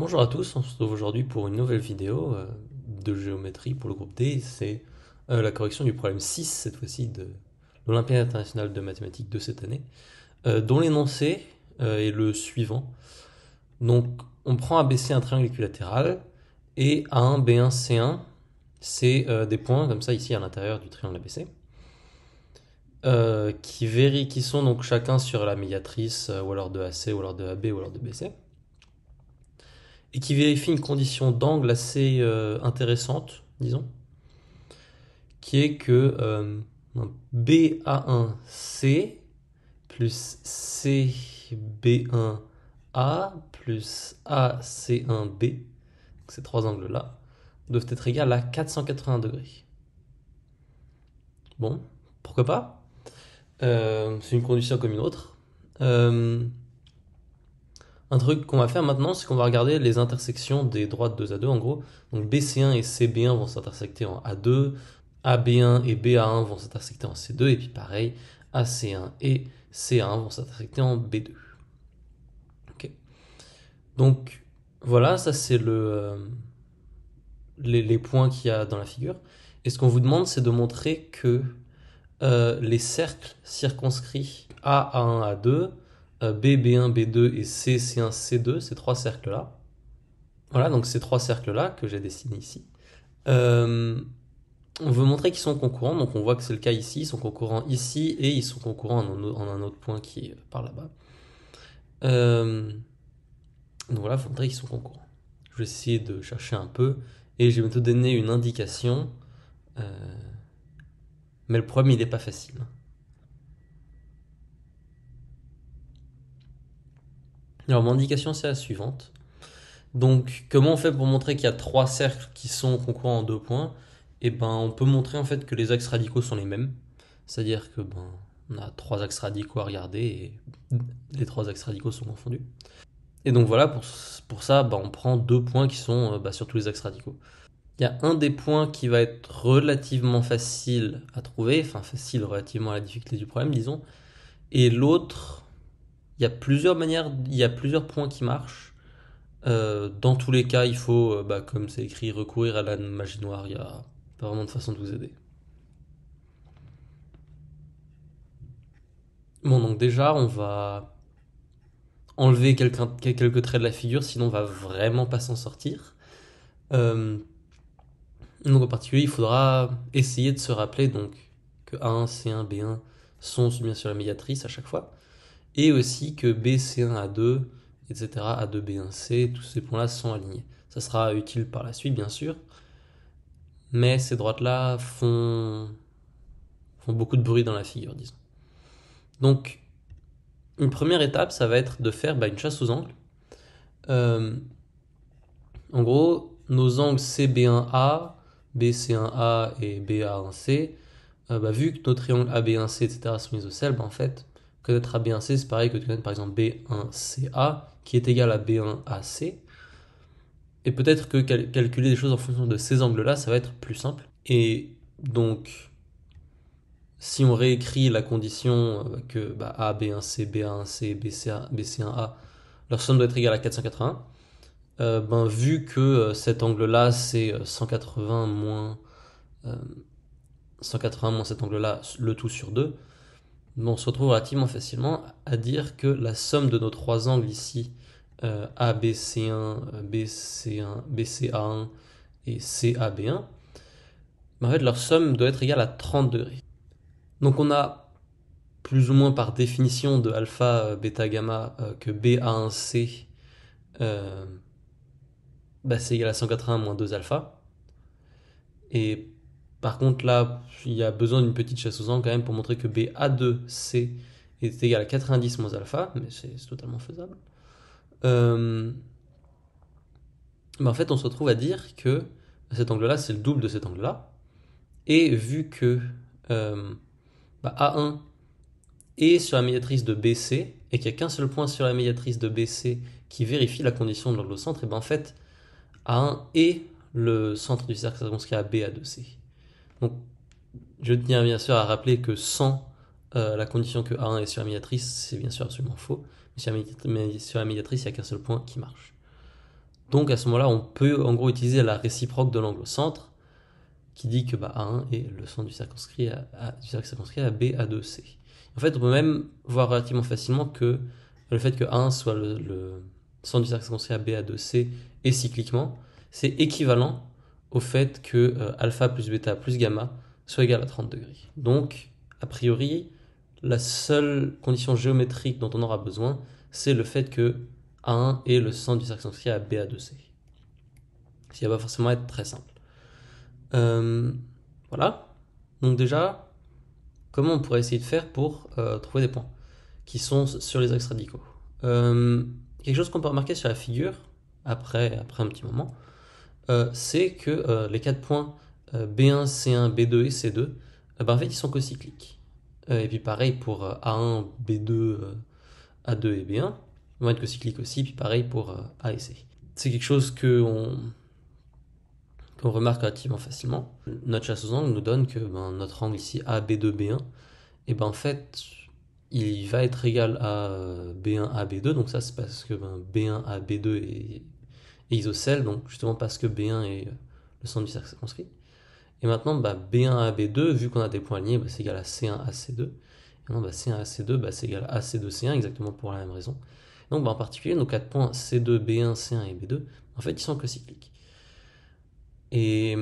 Bonjour à tous, on se retrouve aujourd'hui pour une nouvelle vidéo de géométrie pour le groupe D. C'est la correction du problème 6, cette fois-ci, de l'Olympiade internationale de mathématiques de cette année, dont l'énoncé est le suivant. Donc, on prend ABC un triangle équilatéral et A1, B1, C1, c'est des points comme ça ici à l'intérieur du triangle ABC, qui sont donc chacun sur la médiatrice ou alors de AC ou alors de AB ou alors de BC, et qui vérifie une condition d'angle assez intéressante, disons, qui est que BA1C plus CB1A plus AC1B, ces trois angles-là, doivent être égales à 480 degrés. Bon, pourquoi pas. C'est une condition comme une autre. Un truc qu'on va faire maintenant, c'est qu'on va regarder les intersections des droites 2 à 2 en gros. Donc BC1 et CB1 vont s'intersecter en A2, AB1 et BA1 vont s'intersecter en C2, et puis pareil, AC1 et C1 vont s'intersecter en B2. Ok. Donc voilà, ça c'est les points qu'il y a dans la figure. Et ce qu'on vous demande, c'est de montrer que les cercles circonscrits A, A1, A2, B, B1, B2 et C, C1, C2, ces trois cercles-là. Voilà, donc ces trois cercles-là que j'ai dessinés ici. Euh, on veut montrer qu'ils sont concurrents, donc on voit que c'est le cas ici, ils sont concurrents ici et ils sont concurrents en un autre point qui est par là-bas. Donc voilà, il faut montrer qu'ils sont concurrents. Je vais essayer de chercher un peu et je vais te donner une indication, euh, mais le problème il n'est pas facile. Alors mon indication c'est la suivante. Donc, comment on fait pour montrer qu'il y a trois cercles qui sont concurrents en deux points? Eh ben, on peut montrer en fait que les axes radicaux sont les mêmes. C'est-à-dire que on a trois axes radicaux à regarder et les trois axes radicaux sont confondus. Et donc voilà, pour ça, on prend deux points qui sont sur tous les axes radicaux. Il y a un des points qui va être relativement facile à trouver, enfin facile relativement à la difficulté du problème, disons. Et l'autre, il y a plusieurs manières, il y a plusieurs points qui marchent. Dans tous les cas, il faut, comme c'est écrit, recourir à la magie noire. Il n'y a pas vraiment de façon de vous aider. Bon, donc déjà, on va enlever quelques traits de la figure, sinon on va vraiment pas s'en sortir. Euh, donc en particulier, il faudra essayer de se rappeler donc que A1, C1, B1 sont bien sûr la médiatrice à chaque fois, et aussi que B, C1, A2, etc., A2, B1, C, tous ces points-là sont alignés. Ça sera utile par la suite, bien sûr, mais ces droites-là font beaucoup de bruit dans la figure, disons. Donc, une première étape, ça va être de faire une chasse aux angles. Euh, En gros, nos angles CB1A, BC1A et BA1C, vu que nos triangles AB1C, etc. sont isocèles, en fait, connaître AB1C, c'est pareil que de connaître par exemple B1CA, qui est égal à B1AC. Et peut-être que calculer des choses en fonction de ces angles-là, ça va être plus simple. Et donc, si on réécrit la condition que A, B1C, BA1C, BC1A, leur somme doit être égale à 480, vu que cet angle-là, c'est 180 moins, 180 moins cet angle-là, le tout sur 2, on se retrouve relativement facilement à dire que la somme de nos trois angles ici, ABC1, BC1, BCA1 et CAB1, en fait, leur somme doit être égale à 30 degrés. Donc on a plus ou moins par définition de alpha, bêta, gamma, que BA1C, c'est égal à 180 moins 2 alpha. Et par contre, là, il y a besoin d'une petite chasse aux angles quand même pour montrer que BA2C est égal à 90 moins alpha, mais c'est totalement faisable. En fait, on se retrouve à dire que cet angle-là, c'est le double de cet angle-là. Et vu que A1 est sur la médiatrice de BC, et qu'il n'y a qu'un seul point sur la médiatrice de BC qui vérifie la condition de l'angle au centre, et en fait, A1 est le centre du cercle circonscrit à BA2C. Donc, je tiens bien sûr à rappeler que sans la condition que A1 est sur la médiatrice, c'est bien sûr absolument faux. Mais sur la médiatrice, il n'y a qu'un seul point qui marche. Donc à ce moment-là, on peut en gros utiliser la réciproque de l'angle au centre, qui dit que A1 est le centre du cercle circonscrit à BA2C. En fait, on peut même voir relativement facilement que le fait que A1 soit le centre du cercle circonscrit à BA2C et cycliquement, c'est équivalent au fait que alpha plus bêta plus gamma soit égal à 30 degrés. Donc, a priori, la seule condition géométrique dont on aura besoin, c'est le fait que A1 est le centre du cercle circonscrit à BA2C. Ce qui va pas forcément être très simple. Voilà. Donc déjà, comment on pourrait essayer de faire pour trouver des points qui sont sur les axes radicaux. Quelque chose qu'on peut remarquer sur la figure, après un petit moment, c'est que les 4 points B1, C1, B2 et C2, en fait, ils sont cocycliques. Et puis pareil pour A1, B2, A2 et B1, ils vont être cocycliques aussi, puis pareil pour A et C. C'est quelque chose qu'on remarque relativement facilement. Notre chasse aux angles nous donne que notre angle ici AB2, B1, et en fait, il va être égal à B1 à B2, donc ça c'est parce que B1 à B2 est isocèle, donc justement parce que B1 est le centre du cercle circonscrit. Et maintenant, B1 à B2, vu qu'on a des points alignés, c'est égal à C1 à C2. Et maintenant, C1 à C2, c'est égal à C2, C1, exactement pour la même raison. Donc en particulier, nos 4 points C2, B1, C1 et B2, en fait, ils sont cocycliques. Et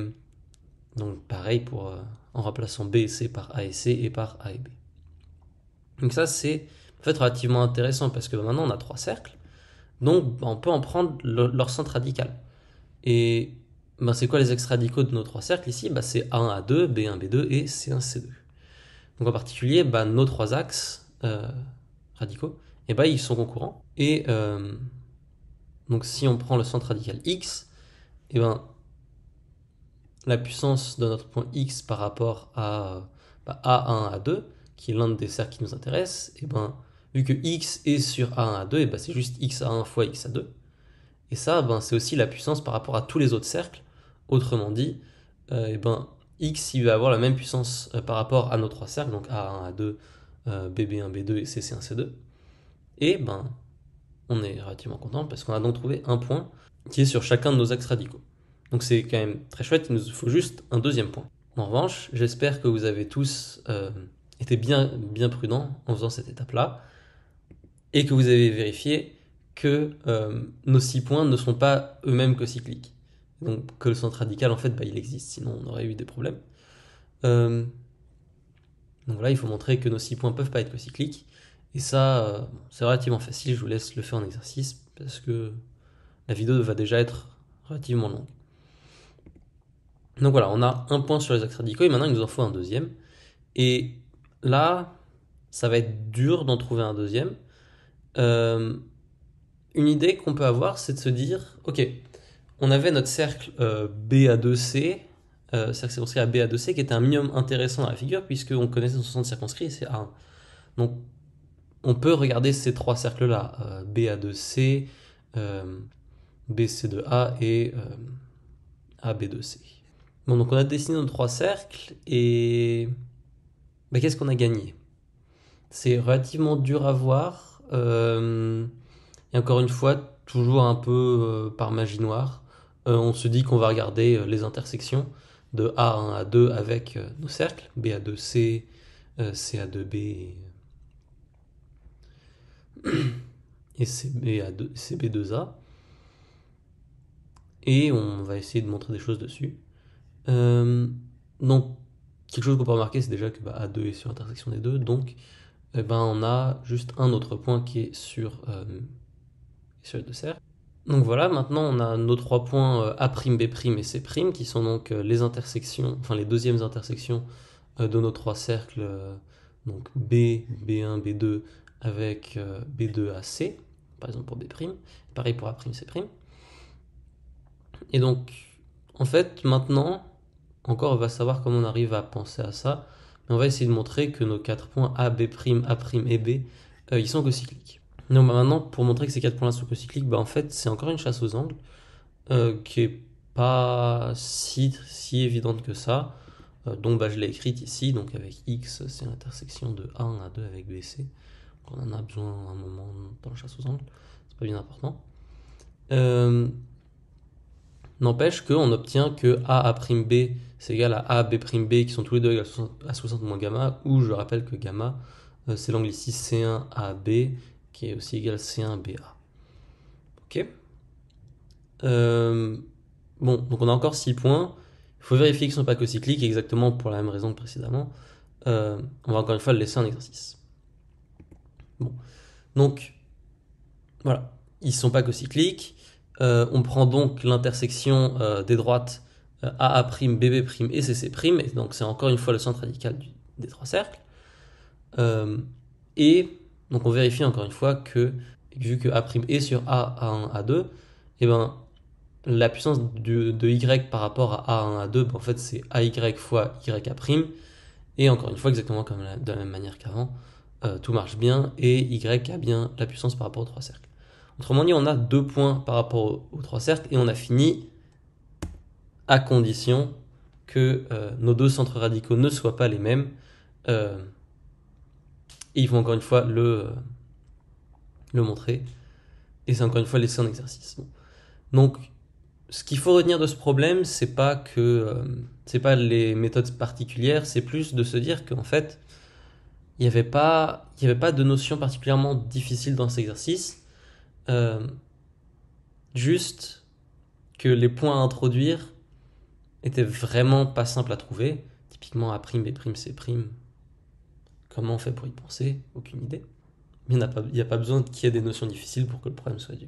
donc pareil pour en remplaçant B et C par A et C et par A et B. Donc ça c'est en fait relativement intéressant parce que maintenant on a 3 cercles, donc on peut en prendre leur centre radical. Et c'est quoi les axes radicaux de nos 3 cercles ici? C'est A1, A2, B1, B2 et C1, C2. Donc en particulier, nos 3 axes radicaux, ils sont concurrents. Et donc si on prend le centre radical X, la puissance de notre point X par rapport à A1, A2, qui est l'un des cercles qui nous intéresse, vu que X est sur A1, A2, c'est juste XA1 fois XA2. Et ça, c'est aussi la puissance par rapport à tous les autres cercles. Autrement dit, X il va avoir la même puissance par rapport à nos 3 cercles, donc A1, A2, BB1, B2 et CC1, C2. Et on est relativement content parce qu'on a donc trouvé un point qui est sur chacun de nos axes radicaux. Donc c'est quand même très chouette, il nous faut juste un deuxième point. En revanche, j'espère que vous avez tous été bien prudents en faisant cette étape-là et que vous avez vérifié que nos 6 points ne sont pas eux-mêmes cocycliques. Donc que le centre radical, en fait, il existe, sinon on aurait eu des problèmes. Donc voilà, il faut montrer que nos 6 points ne peuvent pas être cocycliques. Et ça, c'est relativement facile, je vous laisse le faire en exercice parce que la vidéo va déjà être relativement longue. Donc voilà, on a un point sur les axes radicaux et maintenant il nous en faut un deuxième. Et là, ça va être dur d'en trouver un deuxième. Une idée qu'on peut avoir, c'est de se dire, ok, on avait notre cercle BA2C, cercle circonscrit à BA2C, qui était un minimum intéressant dans la figure, puisqu'on connaissait son centre circonscrit, et c'est A1. Donc, on peut regarder ces 3 cercles-là, BA2C, BC2A et AB2C. Bon, donc on a dessiné nos 3 cercles, et qu'est-ce qu'on a gagné? C'est relativement dur à voir, et encore une fois, toujours un peu par magie noire, on se dit qu'on va regarder les intersections de A1 à 2 avec nos cercles, BA2C, CA2B et CB2A. Et on va essayer de montrer des choses dessus. Donc, quelque chose qu'on peut remarquer, c'est déjà que A2 est sur l'intersection des deux. Donc, on a juste un autre point qui est sur les deux cercles. Donc voilà, maintenant on a nos 3 points A', B' et C', qui sont donc les intersections, enfin les deuxièmes intersections de nos 3 cercles, donc B, B1, B2 avec B2 à C, par exemple pour B', pareil pour A', C'. Et donc, en fait, maintenant, encore on va savoir comment on arrive à penser à ça, mais on va essayer de montrer que nos 4 points A, B', A' et B, ils sont cocycliques. Donc maintenant, pour montrer que ces 4 points-là sont cocycliques, en fait, c'est encore une chasse aux angles qui est pas si évidente que ça. Donc je l'ai écrite ici, donc avec X, c'est l'intersection de A1 à 2 avec BC. Donc on en a besoin à un moment dans la chasse aux angles, c'est pas bien important. N'empêche qu'on obtient que A'(B) c'est égal à A'(B') qui sont tous les deux égales à 60 moins gamma, ou je rappelle que gamma, c'est l'angle ici C1AB, qui est aussi égal à C1BA. Ok. Bon, donc on a encore 6 points. Il faut vérifier qu'ils ne sont pas cocycliques, exactement pour la même raison que précédemment. On va encore une fois le laisser en exercice. Bon, donc voilà, ils ne sont pas cocycliques. On prend donc l'intersection des droites AA', BB' et CC', et donc c'est encore une fois le centre radical des trois cercles. Et donc on vérifie encore une fois que, vu que A' est sur A1, A2, et ben la puissance de Y par rapport à A1, A2, ben en fait c'est AY fois YA', et encore une fois, exactement comme de la même manière qu'avant, tout marche bien, et Y a bien la puissance par rapport aux trois cercles. Autrement dit, on a 2 points par rapport aux trois cercles, et on a fini à condition que nos deux centres radicaux ne soient pas les mêmes. Et il faut encore une fois le montrer. Et c'est encore une fois laissé en exercice. Bon. Donc, ce qu'il faut retenir de ce problème, c'est pas les méthodes particulières, c'est plus de se dire qu'en fait, il n'y avait pas de notion particulièrement difficile dans cet exercice. Juste que les points à introduire étaient vraiment pas simples à trouver. Typiquement A', B', C'. Comment on fait pour y penser? Aucune idée. Mais il n'y a pas besoin qu'il y ait des notions difficiles pour que le problème soit dû.